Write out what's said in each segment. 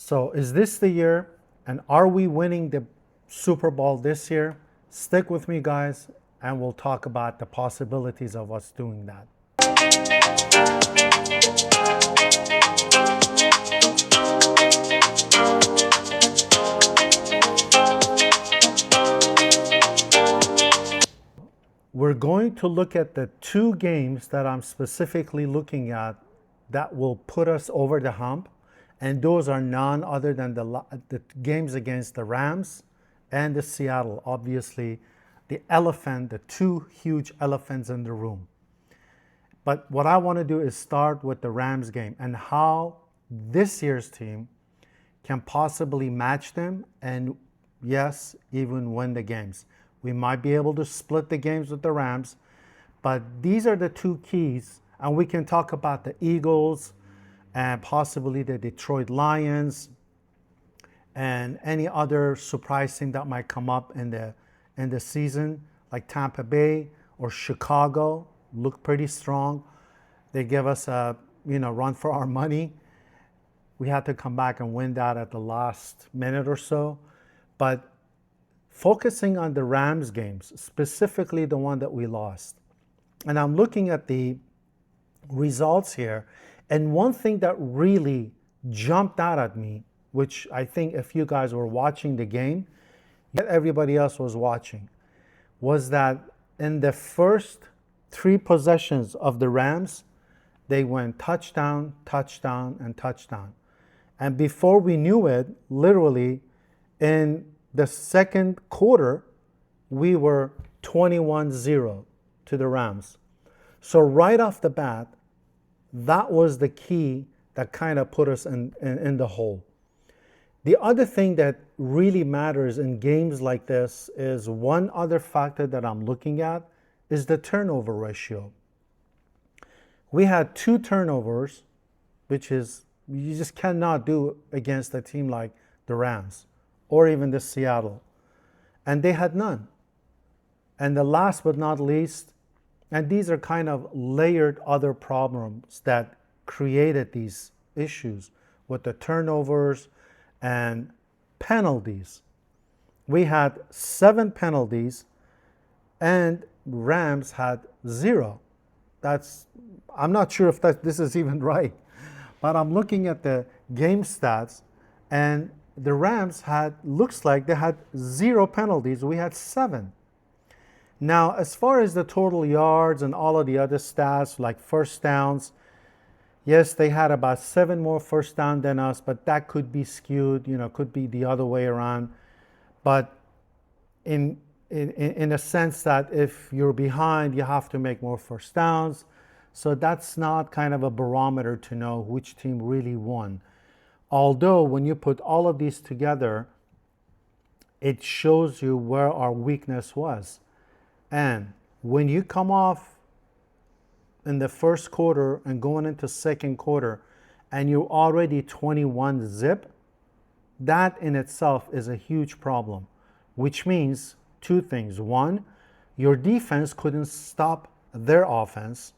So, is this the year? And are we winning the Super Bowl this year? Stick with me, guys, and we'll talk about the possibilities of us doing that. We're going to look at the two games that I'm specifically looking at that will put us over the hump. And those are none other than the games against the Rams and the Seattle. Obviously, the elephant, the two huge elephants in the room. But what I want to do is start with the Rams game and how this year's team can possibly match them and, yes, even win the games. We might be able to split the games with the Rams, but these are the two keys. And we can talk about the Eagles and possibly the Detroit Lions and any other surprise team that might come up in the season, like Tampa Bay or Chicago, look pretty strong. They give us a run for our money. We had to come back and win that at the last minute or so. But focusing on the Rams games, specifically the one that we lost. And I'm looking at the results here. And one thing that really jumped out at me, which I think if you guys were watching the game, yet everybody else was watching, was that in the first three possessions of the Rams, they went touchdown, touchdown, and touchdown. And before we knew it, literally in the second quarter, we were 21-0 to the Rams. So right off the bat, that was the key that kind of put us in the hole. The other thing that really matters in games like this is one other factor that I'm looking at is the turnover ratio. We had 2 turnovers, which is you just cannot do against a team like the Rams or even the Seattle. And they had none. And the last but not least, and these are kind of layered other problems that created these issues with the turnovers and penalties. We had 7 penalties and Rams had 0. I'm not sure if this is even right, but I'm looking at the game stats and the Rams looks like they had 0 penalties. We had 7. Now, as far as the total yards and all of the other stats, like first downs, yes, they had about 7 more first down than us, but that could be skewed, could be the other way around. But in a sense that if you're behind, you have to make more first downs. So that's not kind of a barometer to know which team really won. Although when you put all of these together, it shows you where our weakness was. And when you come off in the first quarter and going into second quarter and you're already 21-0, that in itself is a huge problem, which means 2 things. One, your defense couldn't stop their offense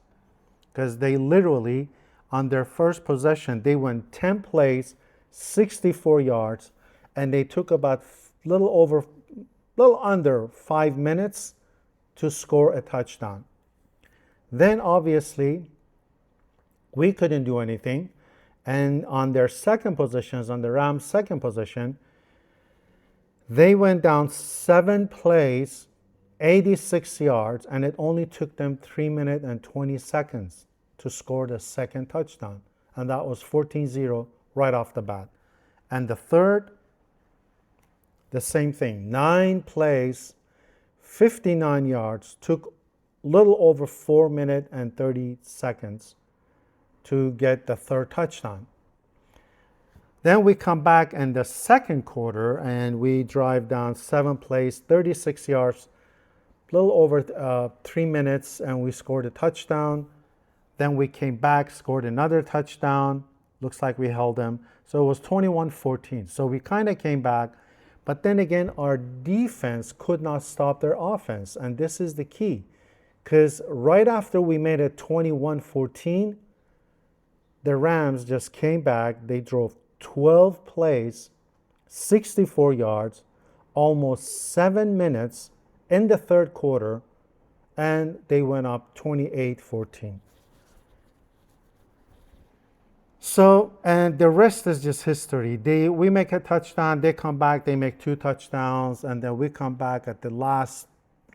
because they literally, on their first possession, they went 10 plays, 64 yards, and they took about little under 5 minutes to score a touchdown. Then obviously we couldn't do anything, and on their second positions, on the Rams' second position, they went down 7 plays, 86 yards, and it only took them 3 minutes and 20 seconds to score the second touchdown, and that was 14-0 right off the bat. And the third, the same thing, 9 plays, 59 yards, took a little over 4 minutes and 30 seconds to get the third touchdown. Then we come back in the second quarter and we drive down 7 plays, 36 yards, a little over 3 minutes, and we scored a touchdown. Then we came back, scored another touchdown. Looks like we held them. So it was 21-14. So we kind of came back. But then again, our defense could not stop their offense. And this is the key. Because right after we made it 21-14, the Rams just came back. They drove 12 plays, 64 yards, almost 7 minutes in the third quarter, and they went up 28-14. So, and the rest is just history. We make a touchdown, they come back, they make 2 touchdowns, and then we come back at the last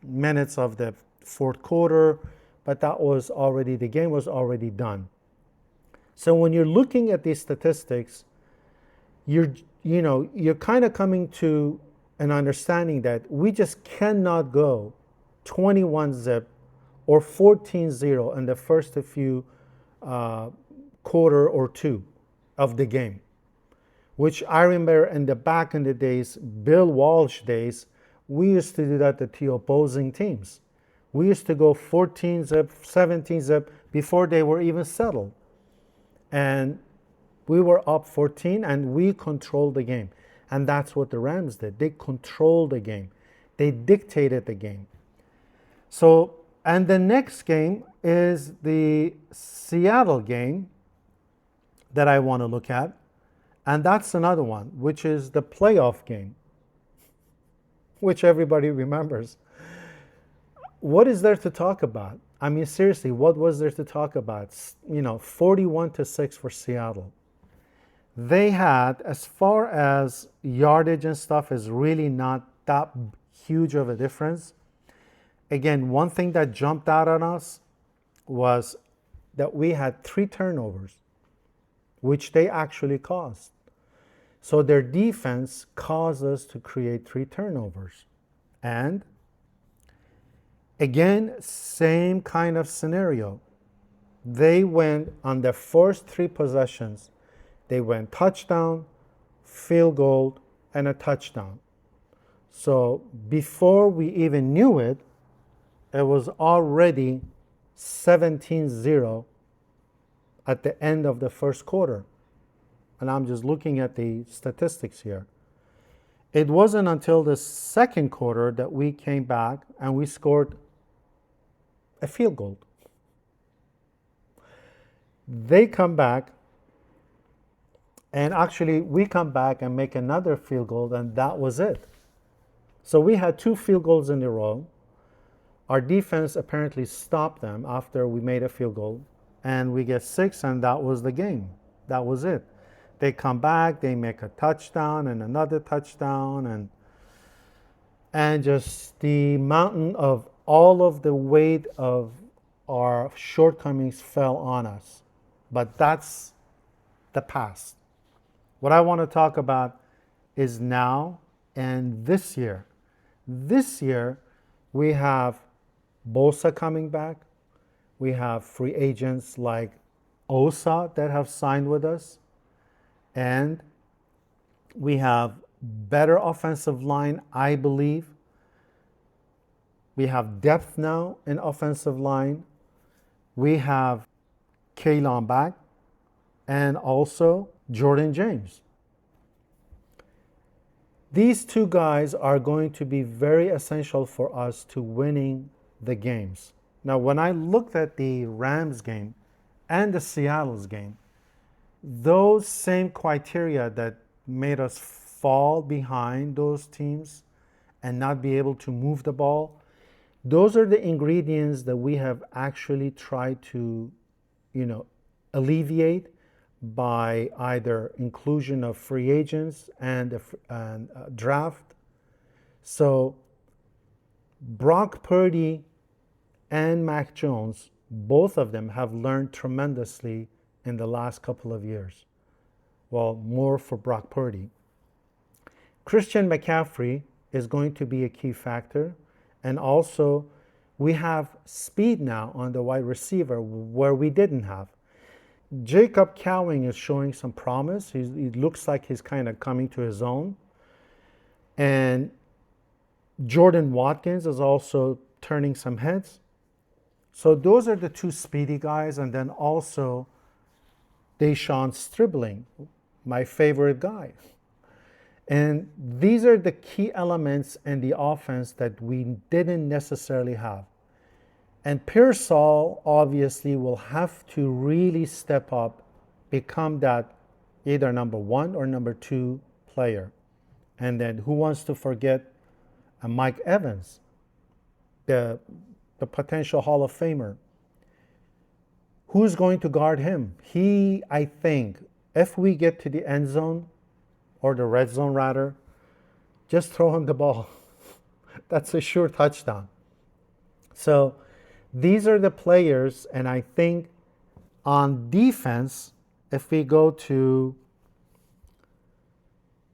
minutes of the fourth quarter, but that was already, the game was already done. So when you're looking at these statistics, you're kind of coming to an understanding that we just cannot go 21-0 or 14-0 in the first few quarter or two of the game, which I remember in the back in the days, Bill Walsh days, we used to do that to the opposing teams. We used to go 14-0, 17-0 before they were even settled. And we were up 14 and we controlled the game. And that's what the Rams did. They controlled the game. They dictated the game. So, and the next game is the Seattle game that I want to look at. And that's another one, which is the playoff game, which everybody remembers. What is there to talk about? I mean, seriously, what was there to talk about? 41-6 for Seattle. They had, as far as yardage and stuff, is really not that huge of a difference. Again, one thing that jumped out on us was that we had 3 turnovers, which they actually caused. So their defense caused us to create 3 turnovers. And again, same kind of scenario. They went on the first 3 possessions, they went touchdown, field goal, and a touchdown. So before we even knew it, it was already 17-0 at the end of the first quarter. And I'm just looking at the statistics here. It wasn't until the second quarter that we came back and we scored a field goal. They come back, and actually we come back and make another field goal, and that was it. So we had 2 field goals in a row. Our defense apparently stopped them after we made a field goal, and we get 6, and that was the game. That was it. They come back, they make a touchdown and another touchdown, and just the mountain of all of the weight of our shortcomings fell on us. But that's the past. What I want to talk about is now and this year. This year, we have Bosa coming back. We have free agents like Osa that have signed with us. And we have better offensive line, I believe. We have depth now in offensive line. We have Kalen back and also Jordan James. These 2 guys are going to be very essential for us to winning the games. Now, when I looked at the Rams game and the Seattle's game, those same criteria that made us fall behind those teams and not be able to move the ball, those are the ingredients that we have actually tried to, alleviate by either inclusion of free agents and draft. So Brock Purdy and Mac Jones, both of them have learned tremendously in the last couple of years. Well, more for Brock Purdy. Christian McCaffrey is going to be a key factor. And also, we have speed now on the wide receiver where we didn't have. Jacob Cowing is showing some promise. He looks like he's kind of coming to his own. And Jordan Watkins is also turning some heads. So those are the 2 speedy guys. And then also Deshaun Stribling, my favorite guy. And these are the key elements in the offense that we didn't necessarily have. And Pearsall obviously will have to really step up, become that either number 1 or number 2 player. And then who wants to forget Mike Evans, the potential Hall of Famer? Who's going to guard him? I think, if we get to the end zone, or the red zone rather, just throw him the ball. That's a sure touchdown. So these are the players, and I think on defense, if we go to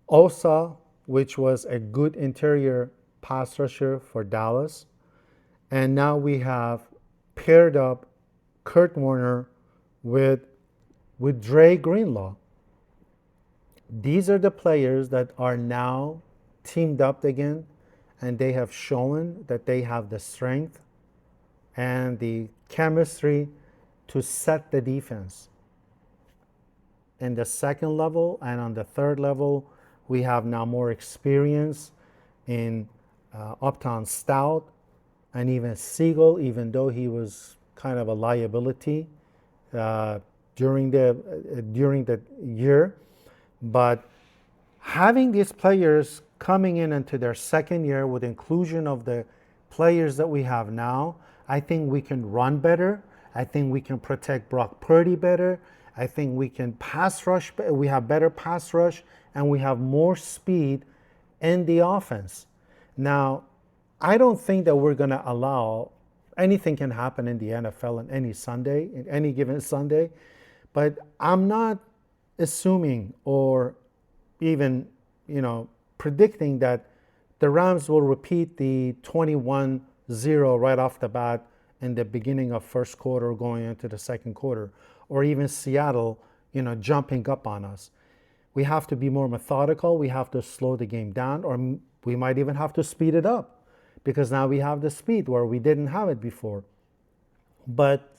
Osa, which was a good interior pass rusher for Dallas, and now we have paired up Kurt Warner with Dre Greenlaw. These are the players that are now teamed up again, and they have shown that they have the strength and the chemistry to set the defense. In the second level and on the third level, we have now more experience in Upton Stout and even Siegel, even though he was kind of a liability during the year. But having these players coming in into their second year with inclusion of the players that we have now, I think we can run better. I think we can protect Brock Purdy better. I think we can pass rush. We have better pass rush, and we have more speed in the offense. Now, I don't think that we're going to allow anything can happen in the NFL on any Sunday, in any given Sunday, but I'm not assuming or even, predicting that the Rams will repeat the 21-0 right off the bat in the beginning of first quarter going into the second quarter, or even Seattle, jumping up on us. We have to be more methodical. We have to slow the game down, or we might even have to speed it up, because now we have the speed where we didn't have it before. But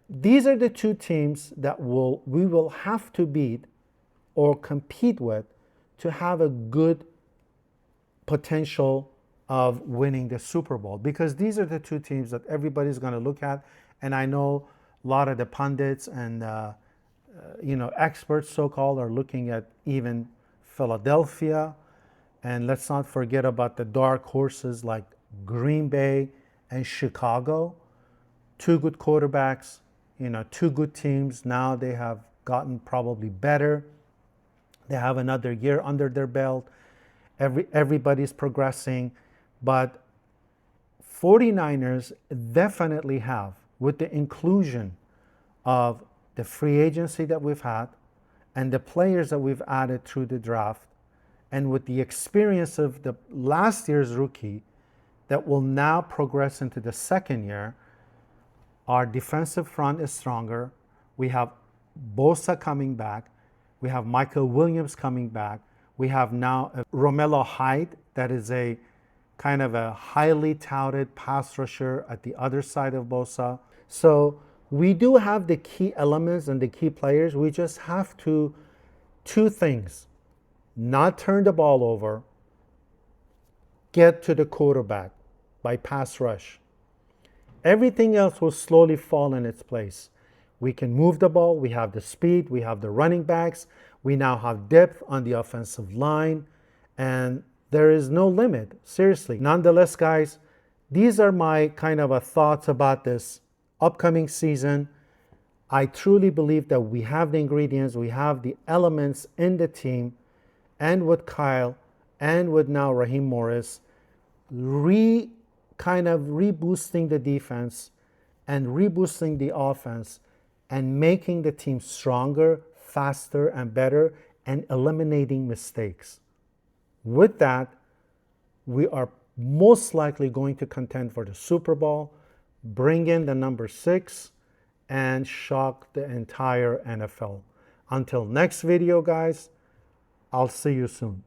these are the two teams that we will have to beat or compete with to have a good potential of winning the Super Bowl, because these are the two teams that everybody's going to look at. And I know a lot of the pundits and experts, so-called, are looking at even Philadelphia. And let's not forget about the dark horses like Green Bay and Chicago. Two good quarterbacks, two good teams. Now they have gotten probably better. They have another year under their belt. Everybody's progressing. But 49ers definitely have, with the inclusion of the free agency that we've had and the players that we've added through the draft, and with the experience of the last year's rookie that will now progress into the second year, our defensive front is stronger. We have Bosa coming back. We have Michael Williams coming back. We have now Romello Hyde, that is a kind of a highly touted pass rusher at the other side of Bosa. So we do have the key elements and the key players. We just have to, two things: not turn the ball over, get to the quarterback by pass rush. Everything else will slowly fall in its place. We can move the ball, we have the speed, we have the running backs, we now have depth on the offensive line, and there is no limit, seriously. Nonetheless, guys, these are my kind of thoughts about this upcoming season. I truly believe that we have the ingredients, we have the elements in the team, and with Kyle, and with now Raheem Morris, kind of reboosting the defense and reboosting the offense and making the team stronger, faster, and better, and eliminating mistakes. With that, we are most likely going to contend for the Super Bowl, bring in the number 6, and shock the entire NFL. Until next video, guys, I'll see you soon.